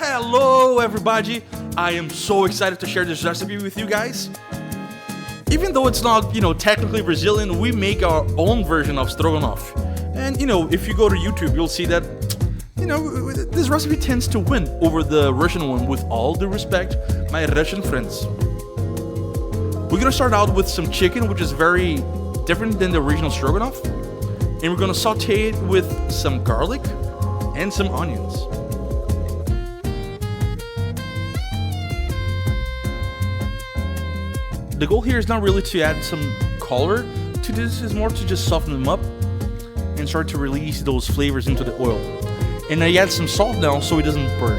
Hello everybody, I am so excited to share this recipe with you guys. Even though it's not, technically Brazilian, we make our own version of Stroganoff. And if you go to YouTube, you'll see that, this recipe tends to win over the Russian one, with all due respect, my Russian friends. We're gonna start out with some chicken, which is very different than the original Stroganoff. And we're gonna saute it with some garlic and some onions. The goal here is not really to add some color to this, it's more to just soften them up and start to release those flavors into the oil. And I add some salt now so it doesn't burn.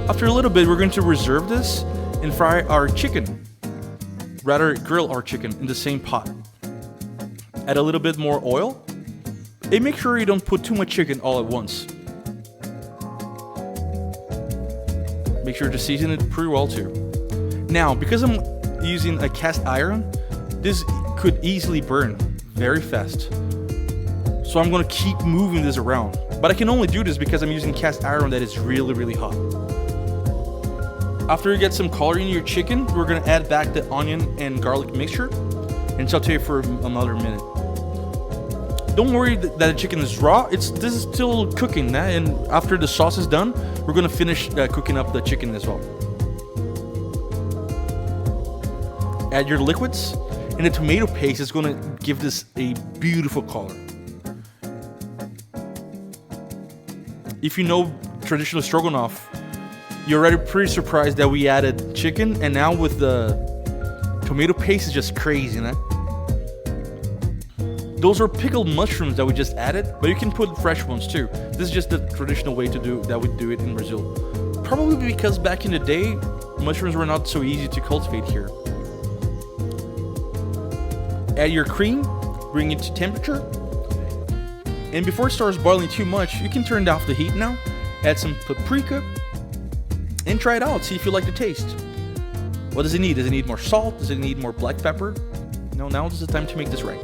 After a little bit, we're going to reserve this and fry our chicken. Rather, grill our chicken in the same pot. Add a little bit more oil. And make sure you don't put too much chicken all at once. Make sure to season it pretty well too. Now, because I'm using a cast iron, this could easily burn very fast. So I'm gonna keep moving this around. But I can only do this because I'm using cast iron that is really, really hot. After you get some color in your chicken, we're gonna add back the onion and garlic mixture and saute for another minute. Don't worry that the chicken is raw. This is still cooking, and after the sauce is done, we're gonna finish cooking up the chicken as well. Add your liquids, and the tomato paste is gonna give this a beautiful color. If you know traditional Stroganoff, you're already pretty surprised that we added chicken, and now with the tomato paste is just crazy, né? Those are pickled mushrooms that we just added, but you can put fresh ones too. This is just the traditional way that we do it in Brazil. Probably because back in the day, mushrooms were not so easy to cultivate here. Add your cream, bring it to temperature, and before it starts boiling too much, you can turn off the heat now, add some paprika, and try it out, see if you like the taste. What does it need? Does it need more salt? Does it need more black pepper? No, now is the time to make this right.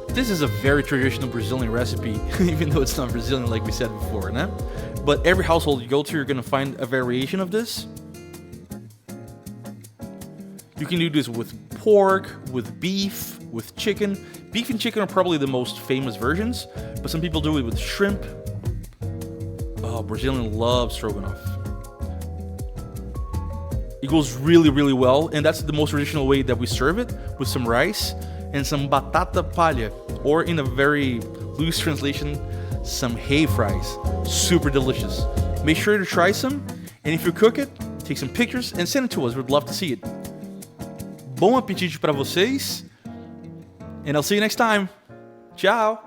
This is a very traditional Brazilian recipe, even though it's not Brazilian like we said before, né? But every household you go to, you're gonna find a variation of this. You can do this with pork, with beef, with chicken. Beef and chicken are probably the most famous versions, but some people do it with shrimp. Oh, Brazilian love stroganoff. It goes really, really well, and that's the most traditional way that we serve it, with some rice and some batata palha, or in a very loose translation, some hay fries. Super delicious. Make sure to try some, and if you cook it, take some pictures and send it to us. We'd love to see it. Bom apetite para vocês, and I'll see you next time. Ciao.